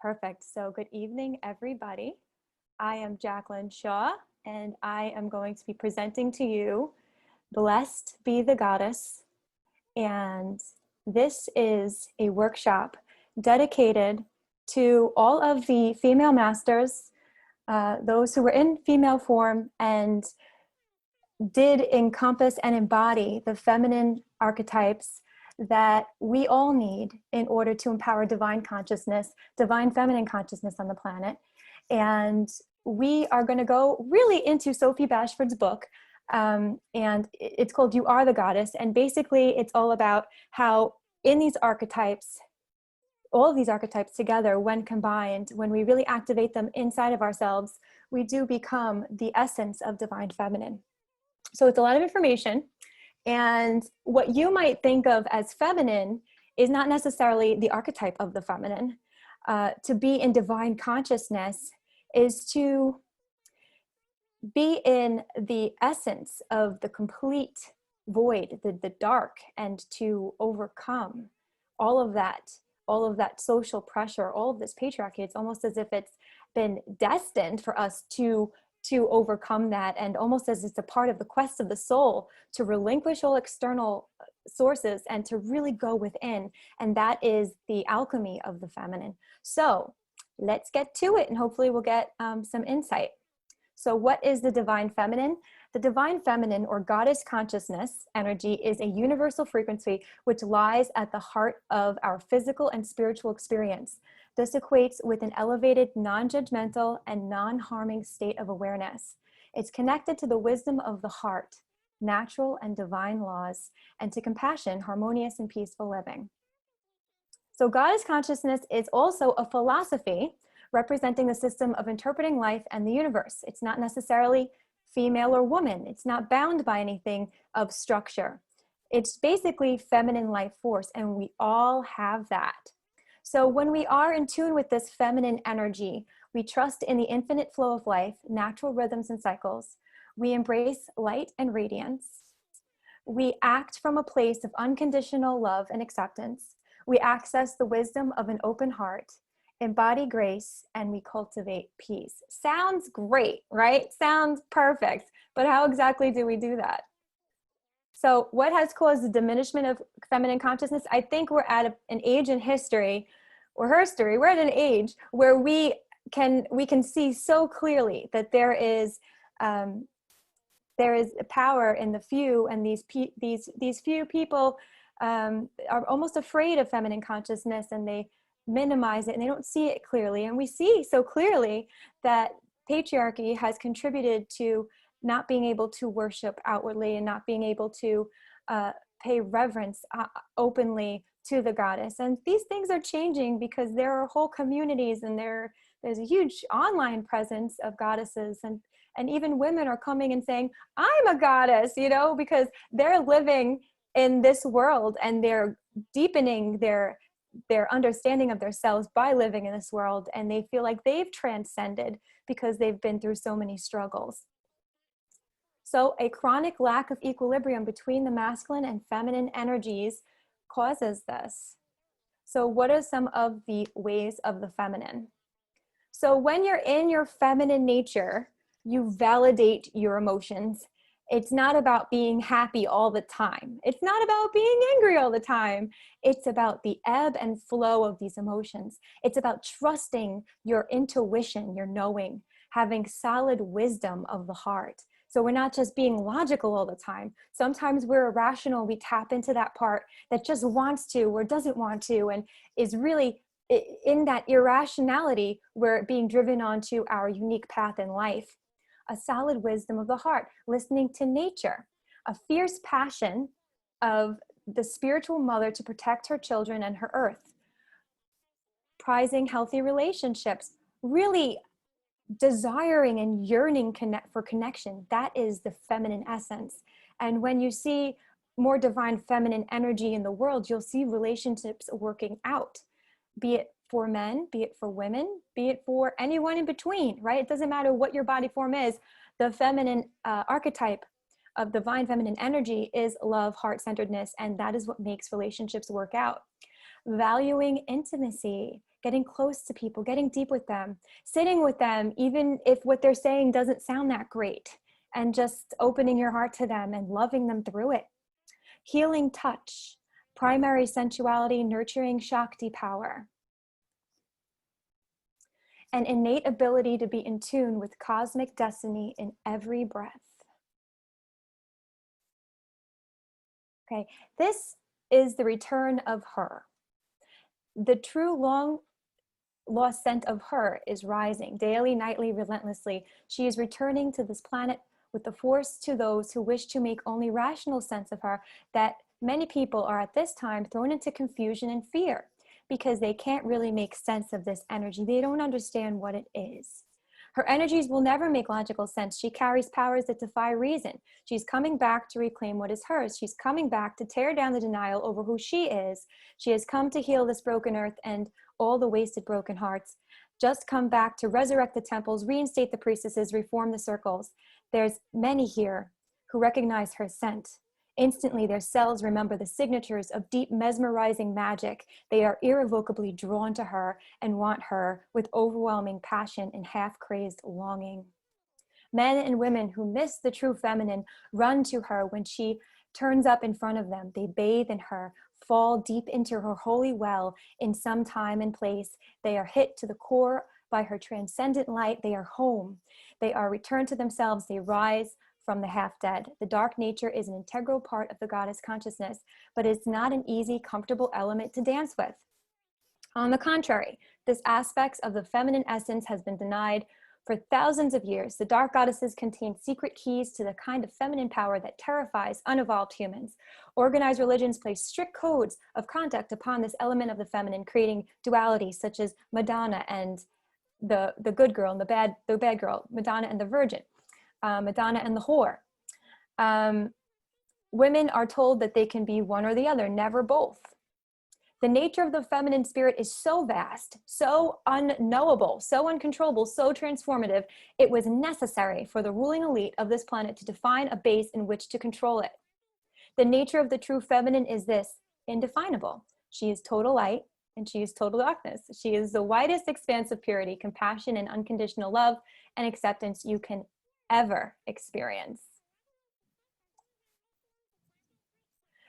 Perfect. So good evening, everybody. I am Jacqueline Shaw, and I am going to be presenting to you Blessed Be the Goddess. And this is a workshop dedicated to all of the female masters, those who were in female form and did encompass and embody the feminine archetypes that we all need in order to empower divine consciousness, divine feminine consciousness on the planet. And we are going to go really into Sophie Bashford's book. And it's called You Are the Goddess. And basically, it's all about how in these archetypes, all of these archetypes together, when combined, when we really activate them inside of ourselves, we do become the essence of divine feminine. So it's a lot of information. And what you might think of as feminine is not necessarily the archetype of the feminine. To be in divine consciousness is to be in the essence of the complete void, the dark, and to overcome all of that social pressure, all of this patriarchy. It's almost as if it's been destined for us to overcome that, and almost as it's a part of the quest of the soul to relinquish all external sources and to really go within. And that is the alchemy of the feminine. So let's get to it, and hopefully we'll get some insight. So what is the divine feminine? The divine feminine, or goddess consciousness energy, is a universal frequency which lies at the heart of our physical and spiritual experience. This equates with an elevated, non-judgmental, and non-harming state of awareness. It's connected to the wisdom of the heart, natural and divine laws, and to compassion, harmonious and peaceful living. So goddess consciousness is also a philosophy representing the system of interpreting life and the universe. It's not necessarily female or woman. It's not bound by anything of structure. It's basically feminine life force, and we all have that. So when we are in tune with this feminine energy, we trust in the infinite flow of life, natural rhythms and cycles. We embrace light and radiance. We act from a place of unconditional love and acceptance. We access the wisdom of an open heart, embody grace, and we cultivate peace. Sounds great, right? Sounds perfect. But how exactly do we do that? So what has caused the diminishment of feminine consciousness? I think we're at an age in history, we're at an age where we can see so clearly that there is a power in the few, and these few people are almost afraid of feminine consciousness, and they minimize it and they don't see it clearly. And we see so clearly that patriarchy has contributed to not being able to worship outwardly and not being able to pay reverence openly to the goddess. And these things are changing because there are whole communities, and there's a huge online presence of goddesses, and even women are coming and saying, I'm a goddess, because they're living in this world and they're deepening their understanding of themselves by living in this world, and they feel like they've transcended because they've been through so many struggles. So a chronic lack of equilibrium between the masculine and feminine energies causes this. So what are some of the ways of the feminine? So when you're in your feminine nature, you validate your emotions. It's not about being happy all the time. It's not about being angry all the time. It's about the ebb and flow of these emotions. It's about trusting your intuition, your knowing, having solid wisdom of the heart. So we're not just being logical all the time. Sometimes we're irrational. We tap into that part that just wants to or doesn't want to, and is really in that irrationality. We're being driven onto our unique path in life. A solid wisdom of the heart, listening to nature, a fierce passion of the spiritual mother to protect her children and her earth, prizing healthy relationships, really desiring and yearning for connection. That is the feminine essence. And when you see more divine feminine energy in the world, you'll see relationships working out, be it for men, be it for women, be it for anyone in between, right? It doesn't matter what your body form is. The feminine archetype of divine feminine energy is love, heart-centeredness, and that is what makes relationships work out. Valuing intimacy, getting close to people, getting deep with them, sitting with them, even if what they're saying doesn't sound that great, and just opening your heart to them and loving them through it. Healing touch, primary sensuality, nurturing Shakti power, an innate ability to be in tune with cosmic destiny in every breath. Okay, this is the return of her. The true long lost scent of her is rising daily, nightly, relentlessly. She is returning to this planet with the force to those who wish to make only rational sense of her, that many people are at this time thrown into confusion and fear because they can't really make sense of this energy. They don't understand what it is. Her energies will never make logical sense. She carries powers that defy reason. She's coming back to reclaim what is hers. She's coming back to tear down the denial over who she is. She has come to heal this broken earth and all the wasted broken hearts. Just come back to resurrect the temples, reinstate the priestesses, reform the circles. There's many here who recognize her scent. Instantly, their cells remember the signatures of deep mesmerizing magic. They are irrevocably drawn to her and want her with overwhelming passion and half-crazed longing. Men and women who miss the true feminine run to her when she turns up in front of them. They bathe in her, fall deep into her holy well in some time and place. They are hit to the core by her transcendent light. They are home. They are returned to themselves. They rise from the half-dead. The dark nature is an integral part of the goddess consciousness, but it's not an easy, comfortable element to dance with. On the contrary, this aspect of the feminine essence has been denied for thousands of years. The dark goddesses contain secret keys to the kind of feminine power that terrifies unevolved humans. Organized religions place strict codes of conduct upon this element of the feminine, creating dualities such as Madonna and the good girl and the bad girl, Madonna and the virgin, Madonna and the whore. Women are told that they can be one or the other, never both. The nature of the feminine spirit is so vast, so unknowable, so uncontrollable, so transformative, it was necessary for the ruling elite of this planet to define a base in which to control it. The nature of the true feminine is this: indefinable. She is total light and she is total darkness. She is the widest expanse of purity, compassion, and unconditional love and acceptance you can ever experience.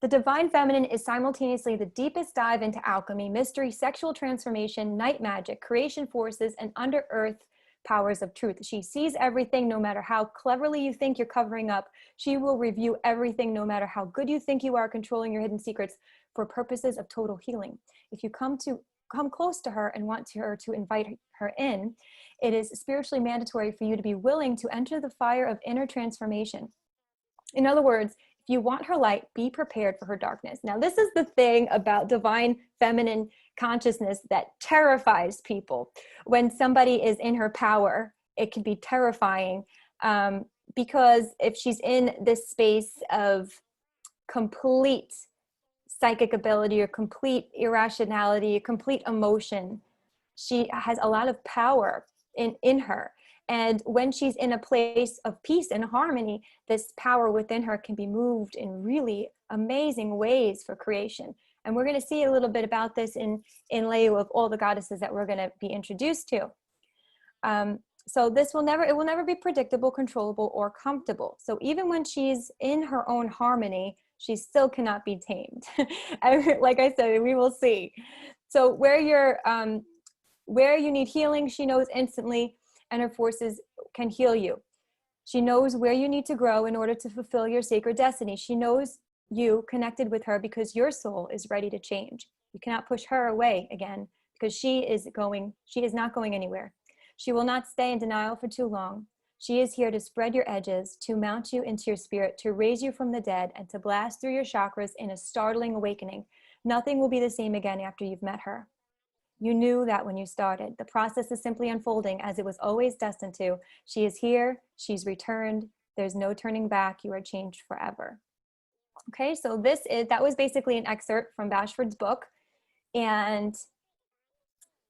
The divine feminine is simultaneously the deepest dive into alchemy, mystery, sexual transformation, night magic, creation forces, and under-earth powers of truth. She sees everything, no matter how cleverly you think you're covering up. She will review everything, no matter how good you think you are controlling your hidden secrets, for purposes of total healing. If you come close to her and want her to invite her in, it is spiritually mandatory for you to be willing to enter the fire of inner transformation. In other words, if you want her light, be prepared for her darkness. Now, this is the thing about divine feminine consciousness that terrifies people. When somebody is in her power, it can be terrifying because if she's in this space of complete psychic ability or complete irrationality, complete emotion, she has a lot of power in her. And when she's in a place of peace and harmony, this power within her can be moved in really amazing ways for creation. And we're going to see a little bit about this in Loupe of all the goddesses that we're going to be introduced to. So it will never be predictable, controllable, or comfortable. So even when she's in her own harmony, she still cannot be tamed. Like I said, we will see. So where you need healing, she knows instantly, and her forces can heal you. She knows where you need to grow in order to fulfill your sacred destiny. She knows you connected with her because your soul is ready to change. You cannot push her away again because she is not going anywhere. She will not stay in denial for too long. She is here to spread your edges, to mount you into your spirit, to raise you from the dead, and to blast through your chakras in a startling awakening. Nothing will be the same again after you've met her. You knew that when you started. The process is simply unfolding as it was always destined to. She is here. She's returned. There's no turning back. You are changed forever. Okay, so that was basically an excerpt from Bashford's book. And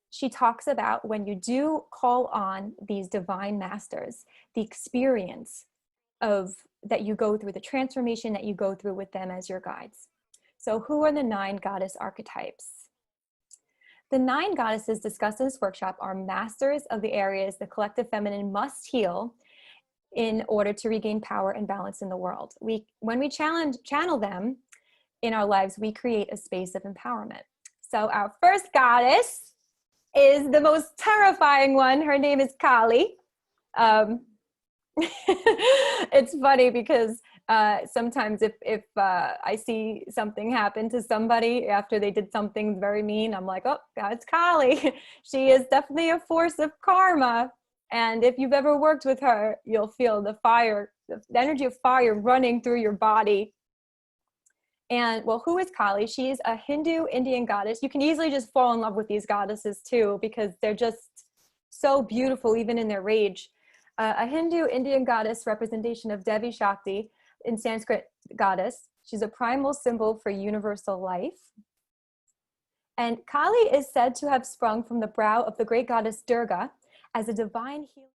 she talks about when you do call on these divine masters, the experience that you go through, the transformation that you go through with them as your guides. So who are the 9 goddess archetypes? The 9 goddesses discussed in this workshop are masters of the areas the collective feminine must heal in order to regain power and balance in the world. When we channel them in our lives, we create a space of empowerment. So our first goddess is the most terrifying one. Her name is Kali. It's funny because sometimes if I see something happen to somebody after they did something very mean, I'm like, oh, it's Kali. She is definitely a force of karma. And if you've ever worked with her, you'll feel the fire, the energy of fire running through your body. And well, who is Kali? She's a Hindu Indian goddess. You can easily just fall in love with these goddesses too, because they're just so beautiful, even in their rage. A Hindu Indian goddess representation of Devi Shakti, in Sanskrit goddess. She's a primal symbol for universal life. And Kali is said to have sprung from the brow of the great goddess Durga as a divine healer.